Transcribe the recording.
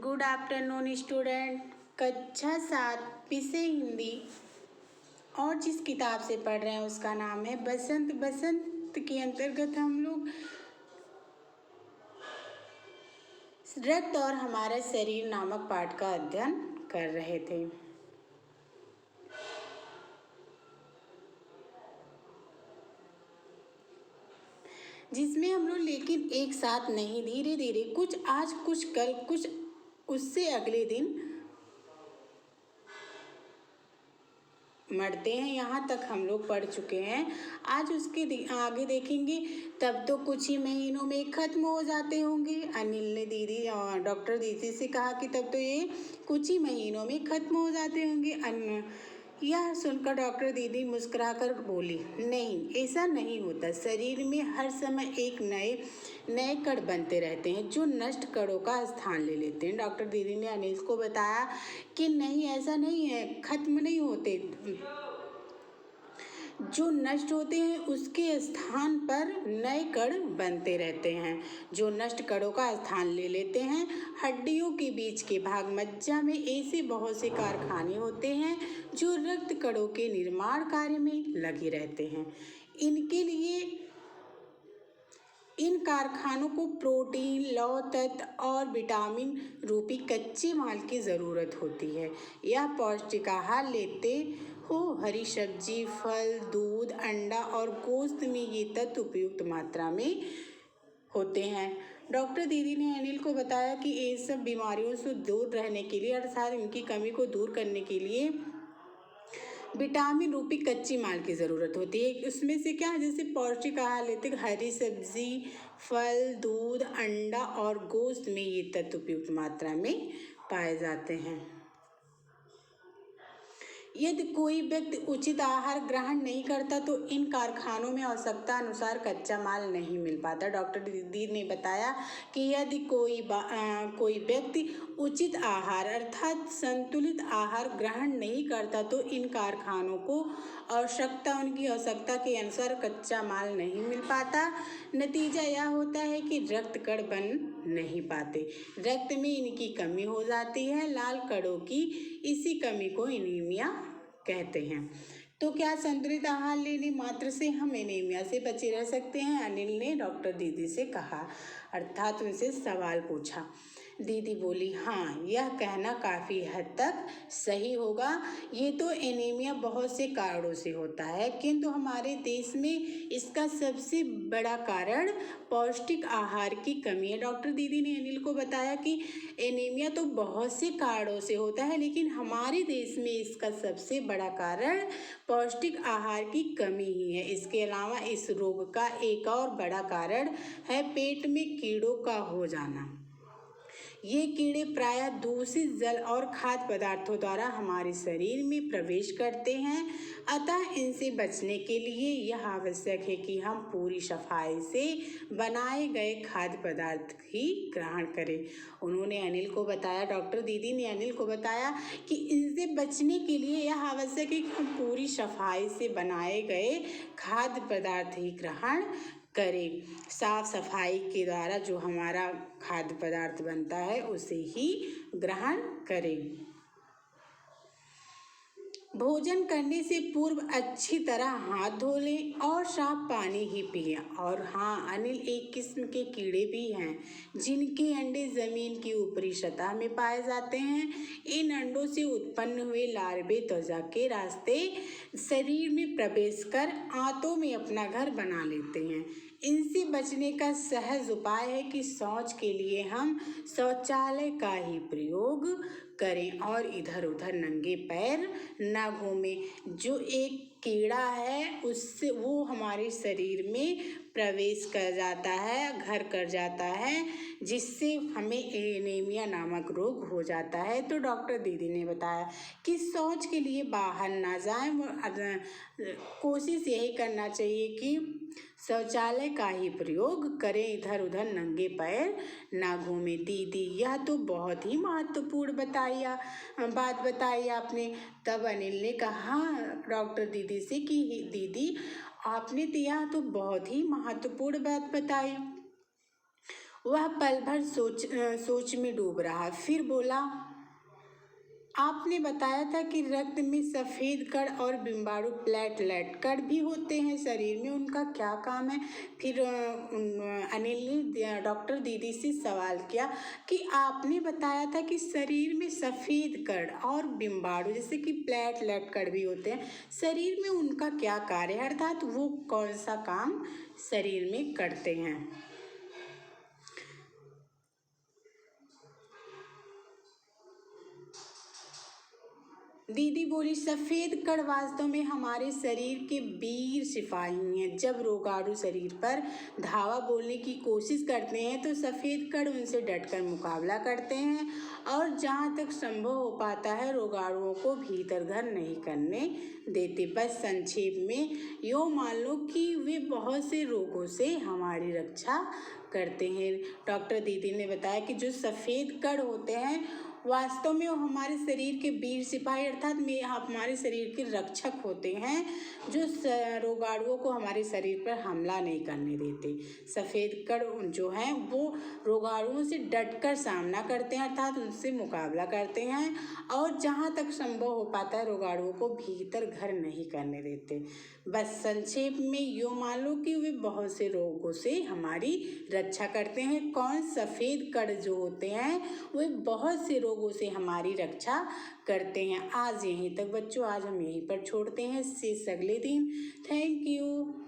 Good afternoon student. कक्षा 7 विषय हिंदी और जिस किताब से पढ़ रहे हैं उसका नाम है बसंत। बसंत के अंतर्गत हम लोग रक्त और हमारा शरीर नामक पाठ का अध्ययन कर रहे थे। जिसमें हम लोग लेकिन एक साथ नहीं, धीरे धीरे कुछ आज कुछ कल कुछ उससे अगले दिन मरते हैं, यहाँ तक हम लोग पढ़ चुके हैं। आज उसके आगे देखेंगे। तब तो कुछ ही महीनों में ख़त्म हो जाते होंगे। अनिल ने दीदी और डॉक्टर दीदी से कहा कि तब तो ये कुछ ही महीनों में ख़त्म हो जाते होंगे। यह सुनकर डॉक्टर दीदी मुस्कुराकर बोली, नहीं, ऐसा नहीं होता। शरीर में हर समय एक नए नए कण बनते रहते हैं जो नष्ट कणों का स्थान ले लेते हैं। डॉक्टर दीदी ने अनिल को बताया कि नहीं, ऐसा नहीं है, खत्म नहीं होते। जो नष्ट होते हैं उसके स्थान पर नए कण बनते रहते हैं जो नष्ट कणों का स्थान ले लेते हैं। हड्डियों के बीच के भाग मज्जा में ऐसे बहुत से कारखाने होते हैं जो रक्त कणों के निर्माण कार्य में लगे रहते हैं। इनके लिए इन कारखानों को प्रोटीन, लौह तत्व और विटामिन रूपी कच्चे माल की ज़रूरत होती है। यह पौष्टिक आहार लेते हो, हरी सब्जी, फल, दूध, अंडा और गोश्त में ये तत्व उपयुक्त मात्रा में होते हैं। डॉक्टर दीदी ने अनिल को बताया कि ये सब बीमारियों से दूर रहने के लिए अर्थात इनकी कमी को दूर करने के लिए विटामिन रूपी कच्ची माल की ज़रूरत होती है। उसमें से क्या है, जैसे पौष्टिक आहार लेते हरी सब्जी, फल, दूध, अंडा और गोश्त में ये तत्व उपयुक्त मात्रा में पाए जाते हैं। यदि कोई व्यक्ति उचित आहार ग्रहण नहीं करता तो इन कारखानों में आवश्यकता अनुसार कच्चा माल नहीं मिल पाता। डॉक्टर दीदी ने बताया कि यदि कोई व्यक्ति उचित आहार अर्थात संतुलित आहार ग्रहण नहीं करता तो इन कारखानों को उनकी आवश्यकता के अनुसार कच्चा माल नहीं मिल पाता। नतीजा यह होता है कि रक्त कण बन नहीं पाते, रक्त में इनकी कमी हो जाती है, लाल कणों की। इसी कमी को एनीमिया कहते हैं। तो क्या संतुलित आहार लेने मात्र से हम एनीमिया से बचे रह सकते हैं? अनिल ने डॉक्टर दीदी से कहा, अर्थात उनसे सवाल पूछा। दीदी बोली, हाँ, यह कहना काफ़ी हद तक सही होगा। ये तो एनीमिया बहुत से कारणों से होता है, किंतु हमारे देश में इसका सबसे बड़ा कारण पौष्टिक आहार की कमी है। डॉक्टर दीदी ने अनिल को बताया कि एनीमिया तो बहुत से कारणों से होता है, लेकिन हमारे देश में इसका सबसे बड़ा कारण पौष्टिक आहार की कमी ही है। इसके अलावा इस रोग का एक और बड़ा कारण है पेट में कीड़ों का हो जाना। ये कीड़े प्रायः दूषित जल और खाद्य पदार्थों द्वारा हमारे शरीर में प्रवेश करते हैं। अतः इनसे बचने के लिए यह आवश्यक है कि हम पूरी सफाई से बनाए गए खाद्य पदार्थ ही ग्रहण करें। उन्होंने अनिल को बताया, डॉक्टर दीदी ने अनिल को बताया कि इनसे बचने के लिए यह आवश्यक है कि हम पूरी सफाई से बनाए गए खाद्य पदार्थ ही ग्रहण करें। साफ सफाई के द्वारा जो हमारा खाद्य पदार्थ बनता है उसे ही ग्रहण करें। भोजन करने से पूर्व अच्छी तरह हाथ धो लें और साफ पानी ही पिएं। और हाँ, अनिल, एक किस्म के कीड़े भी हैं जिनके अंडे जमीन की ऊपरी सतह में पाए जाते हैं। इन अंडों से उत्पन्न हुए लार्वे त्वचा के रास्ते शरीर में प्रवेश कर आंतों में अपना घर बना लेते हैं। इनसे बचने का सहज उपाय है कि शौच के लिए हम शौचालय का ही प्रयोग करें और इधर उधर नंगे पैर न घूमें। जो एक कीड़ा है उससे वो हमारे शरीर में प्रवेश कर जाता है, घर कर जाता है, जिससे हमें एनीमिया नामक रोग हो जाता है। तो डॉक्टर दीदी ने बताया कि शौच के लिए बाहर ना जाएं, कोशिश यही करना चाहिए कि शौचालय का ही प्रयोग करें, इधर उधर नंगे पैर ना घूमें। दीदी, यह तो बहुत ही महत्वपूर्ण बात बताई आपने। तब अनिल ने कहा डॉक्टर दीदी से कि दीदी, आपने तो यह तो बहुत ही महत्वपूर्ण बात बताई। वह पल भर सोच में डूब रहा, फिर बोला, आपने बताया था कि रक्त में सफ़ेद कण और बिम्बाणु प्लेटलेट कण भी होते हैं शरीर में, उनका क्या काम है? फिर अनिल ने डॉक्टर दीदी से सवाल किया कि आपने बताया था कि शरीर में सफ़ेद कण और बिम्बाणु जैसे कि प्लेटलेट कण भी होते हैं, शरीर में उनका क्या कार्य है, अर्थात वो कौन सा काम शरीर में करते हैं? दीदी बोली, सफ़ेद कण वास्तव में हमारे शरीर के वीर सिपाही हैं। जब रोगाणु शरीर पर धावा बोलने की कोशिश करते हैं तो सफ़ेद कण उनसे डटकर मुकाबला करते हैं और जहाँ तक संभव हो पाता है रोगाणुओं को भीतर घर नहीं करने देते। बस संक्षेप में यूँ मान लो कि वे बहुत से रोगों से हमारी रक्षा करते हैं। डॉक्टर दीदी ने बताया कि जो सफ़ेद कण होते हैं वास्तव में वो हमारे शरीर के वीर सिपाही अर्थात हमारे शरीर के रक्षक होते हैं, जो रोगाणुओं को हमारे शरीर पर हमला नहीं करने देते। सफ़ेद कण जो हैं वो रोगाणुओं से डटकर सामना करते हैं अर्थात उनसे मुकाबला करते हैं और जहाँ तक संभव हो पाता है रोगाणुओं को भीतर घर नहीं करने देते। बस संक्षेप में यूँ मान लो कि वे बहुत से रोगों से हमारी रक्षा करते हैं। कौन? सफ़ेद कण जो होते हैं वे बहुत से रोगों से हमारी रक्षा करते हैं। आज यहीं तक बच्चों, आज हम यहीं पर छोड़ते हैं, शेष अगले दिन। Thank you.